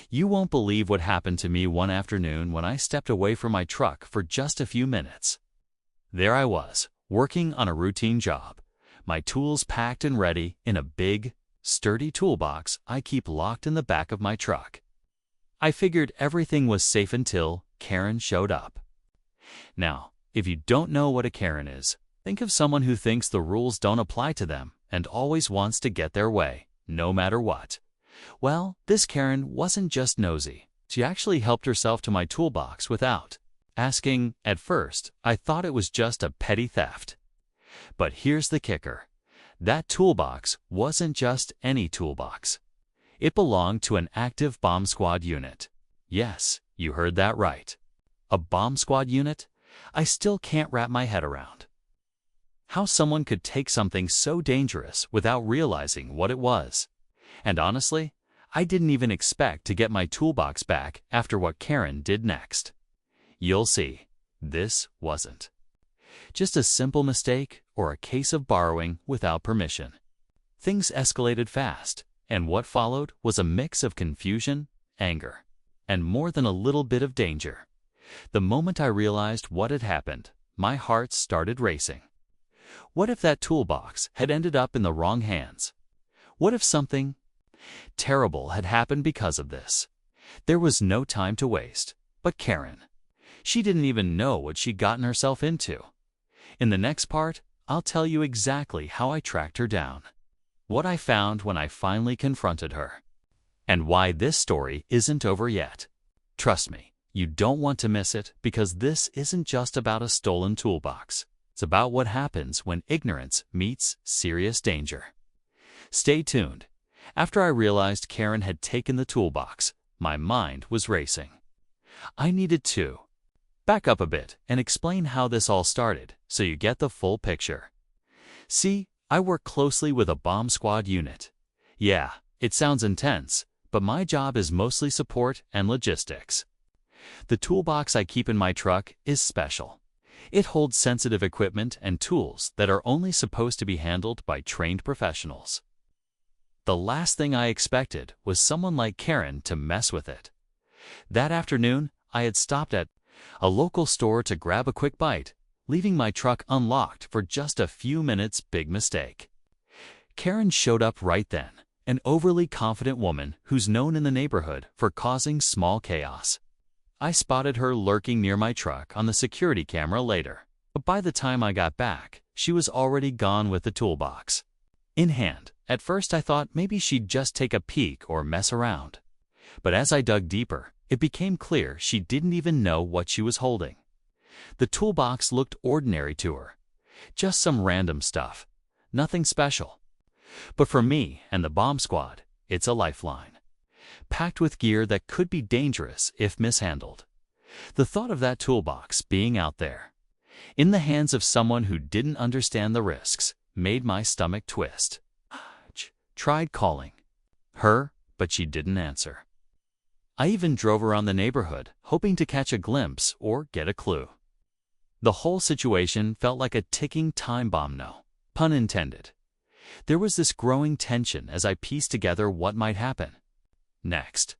You won't believe what happened to me one afternoon when I stepped away from my truck for just a few minutes. There I was, working on a routine job, my tools packed and ready in a big, sturdy toolbox I keep locked in the back of my truck. I figured everything was safe until Karen showed up. Now, if you don't know what a Karen is, think of someone who thinks the rules don't apply to them and always wants to get their way, no matter what. Well, this Karen wasn't just nosy. She actually helped herself to my toolbox without asking. At first, I thought it was just a petty theft. But here's the kicker. That toolbox wasn't just any toolbox. It belonged to an active bomb squad unit. Yes, you heard that right. A bomb squad unit? I still can't wrap my head around how someone could take something so dangerous without realizing what it was. And honestly, I didn't even expect to get my toolbox back after what Karen did next. You'll see, this wasn't just a simple mistake or a case of borrowing without permission. Things escalated fast, and what followed was a mix of confusion, anger, and more than a little bit of danger. The moment I realized what had happened, my heart started racing. What if that toolbox had ended up in the wrong hands? What if something terrible had happened because of this? There was no time to waste. But Karen, she didn't even know what she'd gotten herself into. In the next part, I'll tell you exactly how I tracked her down, what I found when I finally confronted her, and why this story isn't over yet. Trust me, you don't want to miss it, because this isn't just about a stolen toolbox. It's about what happens when ignorance meets serious danger. Stay tuned. After I realized Karen had taken the toolbox, my mind was racing. I needed to back up a bit and explain how this all started so you get the full picture. See, I work closely with a bomb squad unit. Yeah, it sounds intense, but my job is mostly support and logistics. The toolbox I keep in my truck is special. It holds sensitive equipment and tools that are only supposed to be handled by trained professionals. The last thing I expected was someone like Karen to mess with it. That afternoon, I had stopped at a local store to grab a quick bite, leaving my truck unlocked for just a few minutes. Big mistake. Karen showed up right then, an overly confident woman who's known in the neighborhood for causing small chaos. I spotted her lurking near my truck on the security camera later, but by the time I got back, she was already gone with the toolbox in hand. At first I thought maybe she'd just take a peek or mess around. But as I dug deeper, it became clear she didn't even know what she was holding. The toolbox looked ordinary to her. Just some random stuff. Nothing special. But for me and the bomb squad, it's a lifeline. Packed with gear that could be dangerous if mishandled. The thought of that toolbox being out there, in the hands of someone who didn't understand the risks, made my stomach twist. Tried calling her, but she didn't answer. I even drove around the neighborhood, hoping to catch a glimpse or get a clue. The whole situation felt like a ticking time bomb, no pun intended. There was this growing tension as I pieced together what might happen next.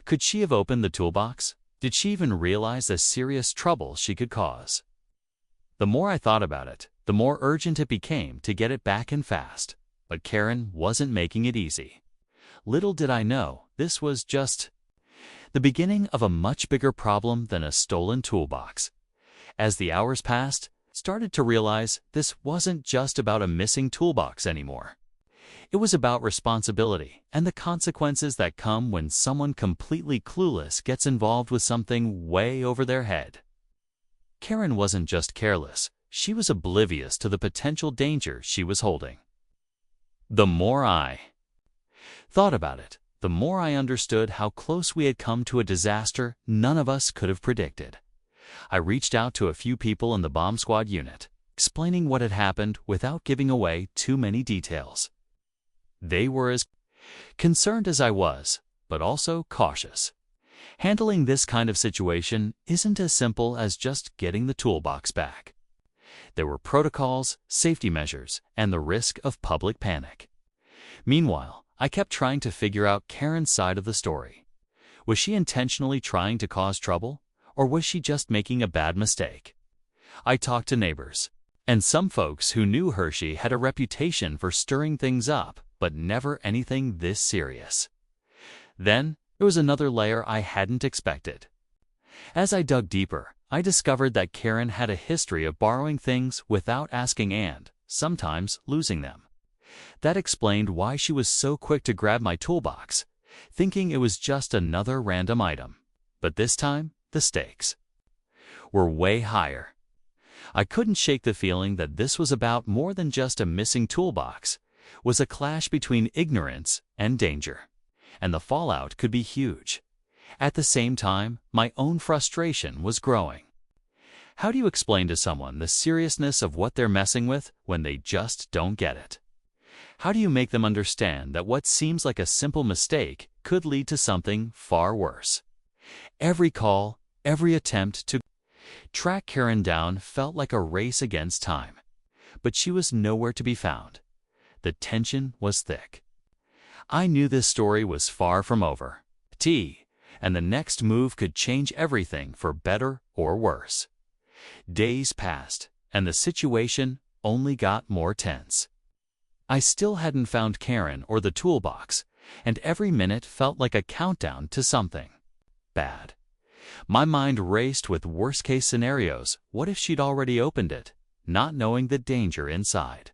Could she have opened the toolbox? Did she even realize the serious trouble she could cause? The more I thought about it, the more urgent it became to get it back and fast. But Karen wasn't making it easy. Little did I know, this was just the beginning of a much bigger problem than a stolen toolbox. As the hours passed, I started to realize this wasn't just about a missing toolbox anymore. It was about responsibility and the consequences that come when someone completely clueless gets involved with something way over their head. Karen wasn't just careless, she was oblivious to the potential danger she was holding. The more I thought about it, the more I understood how close we had come to a disaster none of us could have predicted. I reached out to a few people in the bomb squad unit, explaining what had happened without giving away too many details. They were as concerned as I was, but also cautious. Handling this kind of situation isn't as simple as just getting the toolbox back. There were protocols, safety measures, and the risk of public panic. Meanwhile, I kept trying to figure out Karen's side of the story. Was she intentionally trying to cause trouble, or was she just making a bad mistake? I talked to neighbors, and some folks who knew Hershey had a reputation for stirring things up, but never anything this serious. Then there was another layer I hadn't expected. As I dug deeper, I discovered that Karen had a history of borrowing things without asking and, sometimes, losing them. That explained why she was so quick to grab my toolbox, thinking it was just another random item. But this time, the stakes were way higher. I couldn't shake the feeling that this was about more than just a missing toolbox. It was a clash between ignorance and danger, and the fallout could be huge. At the same time, my own frustration was growing. How do you explain to someone the seriousness of what they're messing with when they just don't get it? How do you make them understand that what seems like a simple mistake could lead to something far worse? Every call, every attempt to track Karen down felt like a race against time, but she was nowhere to be found. The tension was thick. I knew this story was far from over, and the next move could change everything for better or worse. Days passed, and the situation only got more tense. I still hadn't found Karen or the toolbox, and every minute felt like a countdown to something bad. My mind raced with worst-case scenarios. What if she'd already opened it, not knowing the danger inside?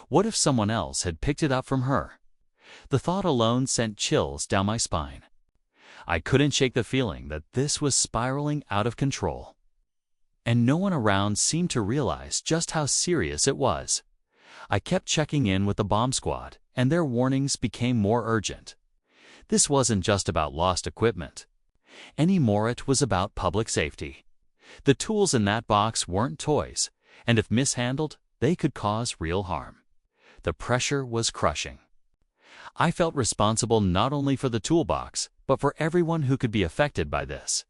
What if someone else had picked it up from her? The thought alone sent chills down my spine. I couldn't shake the feeling that this was spiraling out of control. And no one around seemed to realize just how serious it was. I kept checking in with the bomb squad, and their warnings became more urgent. This wasn't just about lost equipment. Anymore, it was about public safety. The tools in that box weren't toys, and if mishandled, they could cause real harm. The pressure was crushing. I felt responsible not only for the toolbox, but for everyone who could be affected by this.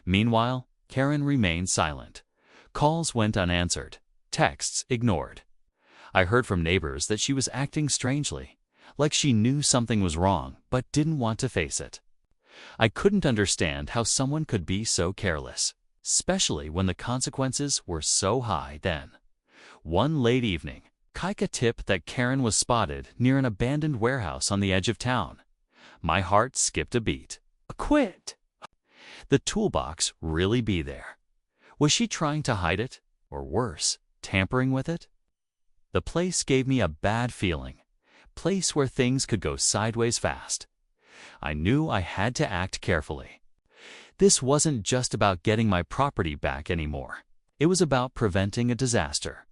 Meanwhile, Karen remained silent. Calls went unanswered, texts ignored. I heard from neighbors that she was acting strangely, like she knew something was wrong but didn't want to face it. I couldn't understand how someone could be so careless, especially when the consequences were so high then. One late evening, Kaika tipped that Karen was spotted near an abandoned warehouse on the edge of town. My heart skipped a beat. Quit! The toolbox really be there? Was she trying to hide it? Or worse, tampering with it? The place gave me a bad feeling. Place where things could go sideways fast. I knew I had to act carefully. This wasn't just about getting my property back anymore. It was about preventing a disaster.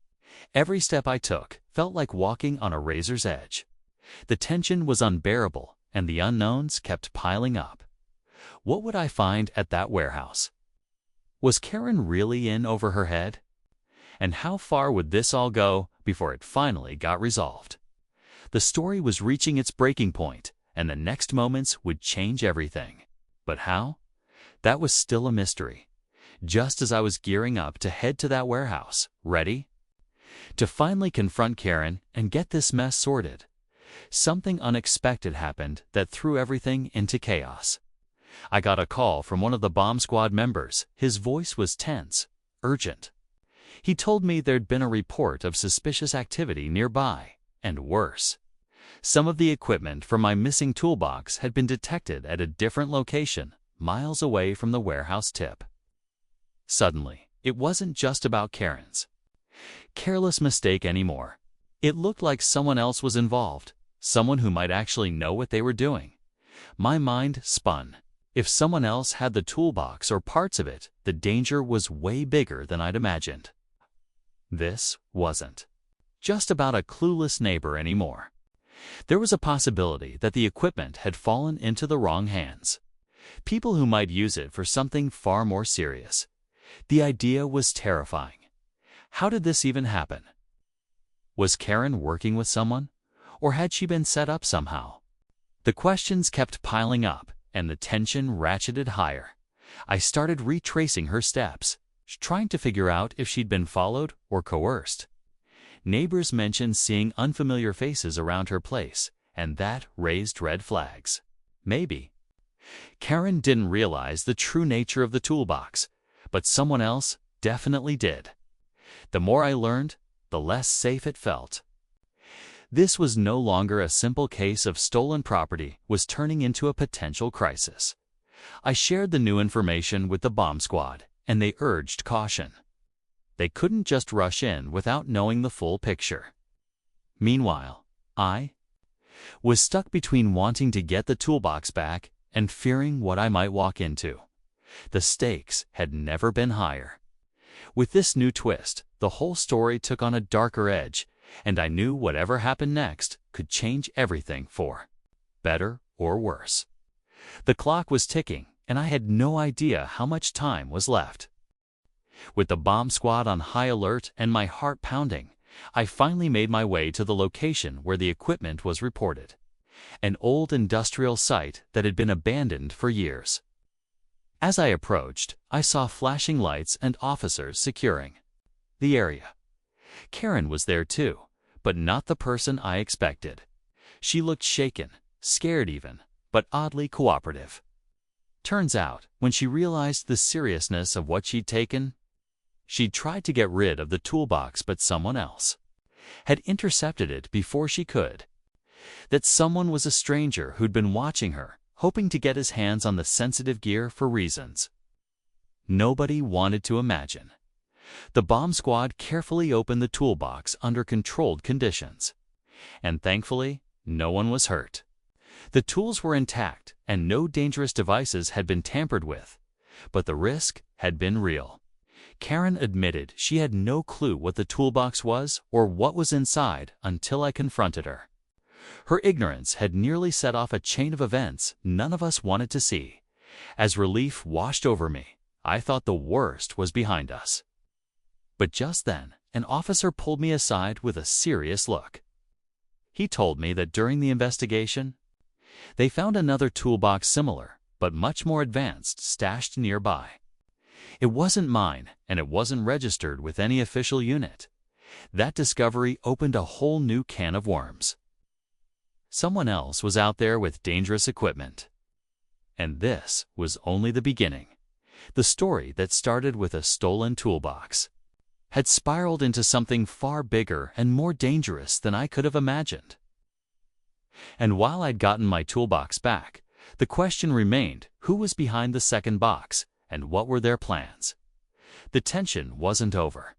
Every step I took felt like walking on a razor's edge. The tension was unbearable, and the unknowns kept piling up. What would I find at that warehouse? Was Karen really in over her head? And how far would this all go before it finally got resolved? The story was reaching its breaking point, and the next moments would change everything. But how? That was still a mystery. Just as I was gearing up to head to that warehouse, ready to finally confront Karen and get this mess sorted, something unexpected happened that threw everything into chaos. I got a call from one of the bomb squad members. His voice was tense, urgent. He told me there'd been a report of suspicious activity nearby, and worse. Some of the equipment from my missing toolbox had been detected at a different location, miles away from the warehouse tip. Suddenly, it wasn't just about Karen's careless mistake anymore. It looked like someone else was involved, someone who might actually know what they were doing. My mind spun. If someone else had the toolbox or parts of it, the danger was way bigger than I'd imagined. This wasn't just about a clueless neighbor anymore. There was a possibility that the equipment had fallen into the wrong hands. People who might use it for something far more serious. The idea was terrifying. How did this even happen? Was Karen working with someone? Or had she been set up somehow? The questions kept piling up, and the tension ratcheted higher. I started retracing her steps, trying to figure out if she'd been followed or coerced. Neighbors mentioned seeing unfamiliar faces around her place, and that raised red flags. Maybe Karen didn't realize the true nature of the toolbox, but someone else definitely did. The more I learned, the less safe it felt. This was no longer a simple case of stolen property was turning into a potential crisis. I shared the new information with the bomb squad, and they urged caution. They couldn't just rush in without knowing the full picture. Meanwhile, I was stuck between wanting to get the toolbox back and fearing what I might walk into. The stakes had never been higher. With this new twist, the whole story took on a darker edge, and I knew whatever happened next could change everything for better or worse. The clock was ticking, and I had no idea how much time was left. With the bomb squad on high alert and my heart pounding, I finally made my way to the location where the equipment was reported, an old industrial site that had been abandoned for years. As I approached, I saw flashing lights and officers securing the area. Karen was there too, but not the person I expected. She looked shaken, scared even, but oddly cooperative. Turns out, when she realized the seriousness of what she'd taken, she'd tried to get rid of the toolbox, but someone else had intercepted it before she could. That someone was a stranger who'd been watching her, hoping to get his hands on the sensitive gear for reasons nobody wanted to imagine. The bomb squad carefully opened the toolbox under controlled conditions, and thankfully, no one was hurt. The tools were intact, and no dangerous devices had been tampered with, but the risk had been real. Karen admitted she had no clue what the toolbox was or what was inside until I confronted her. Her ignorance had nearly set off a chain of events none of us wanted to see. As relief washed over me, I thought the worst was behind us. But just then, an officer pulled me aside with a serious look. He told me that during the investigation, they found another toolbox similar, but much more advanced, stashed nearby. It wasn't mine, and it wasn't registered with any official unit. That discovery opened a whole new can of worms. Someone else was out there with dangerous equipment. And this was only the beginning. The story that started with a stolen toolbox had spiraled into something far bigger and more dangerous than I could have imagined. And while I'd gotten my toolbox back, the question remained, who was behind the second box, and what were their plans? The tension wasn't over.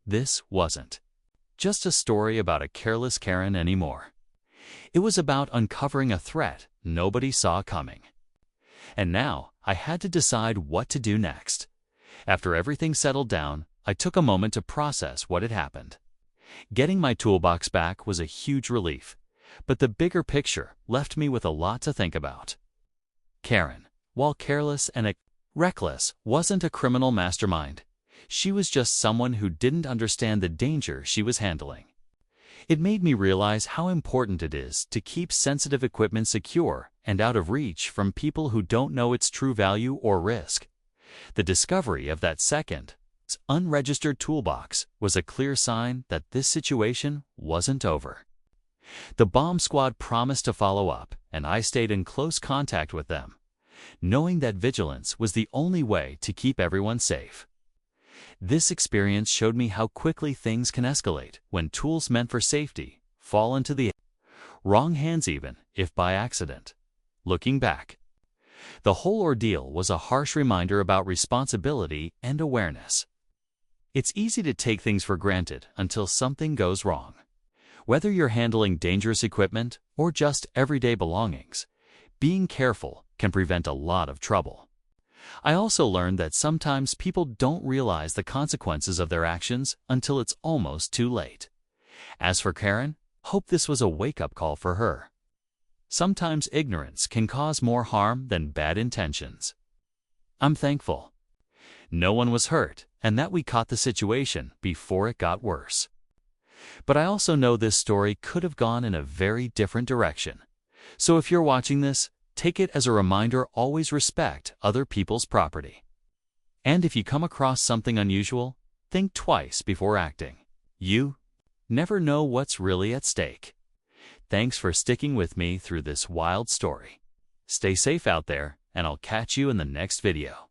This wasn't just a story about a careless Karen anymore. It was about uncovering a threat nobody saw coming. And now I had to decide what to do next. After everything settled down, I took a moment to process what had happened. Getting my toolbox back was a huge relief, but the bigger picture left me with a lot to think about. Karen, while careless and reckless, wasn't a criminal mastermind. She was just someone who didn't understand the danger she was handling. It made me realize how important it is to keep sensitive equipment secure and out of reach from people who don't know its true value or risk. The discovery of that second, unregistered toolbox was a clear sign that this situation wasn't over. The bomb squad promised to follow up, and I stayed in close contact with them, knowing that vigilance was the only way to keep everyone safe. This experience showed me how quickly things can escalate when tools meant for safety fall into the wrong hands, even if by accident. Looking back, the whole ordeal was a harsh reminder about responsibility and awareness. It's easy to take things for granted until something goes wrong. Whether you're handling dangerous equipment or just everyday belongings, being careful can prevent a lot of trouble. I also learned that sometimes people don't realize the consequences of their actions until it's almost too late. As for Karen, hope this was a wake-up call for her. Sometimes ignorance can cause more harm than bad intentions. I'm thankful no one was hurt and that we caught the situation before it got worse. But I also know this story could have gone in a very different direction. So if you're watching this, take it as a reminder: always respect other people's property. And if you come across something unusual, think twice before acting. You never know what's really at stake. Thanks for sticking with me through this wild story. Stay safe out there, and I'll catch you in the next video.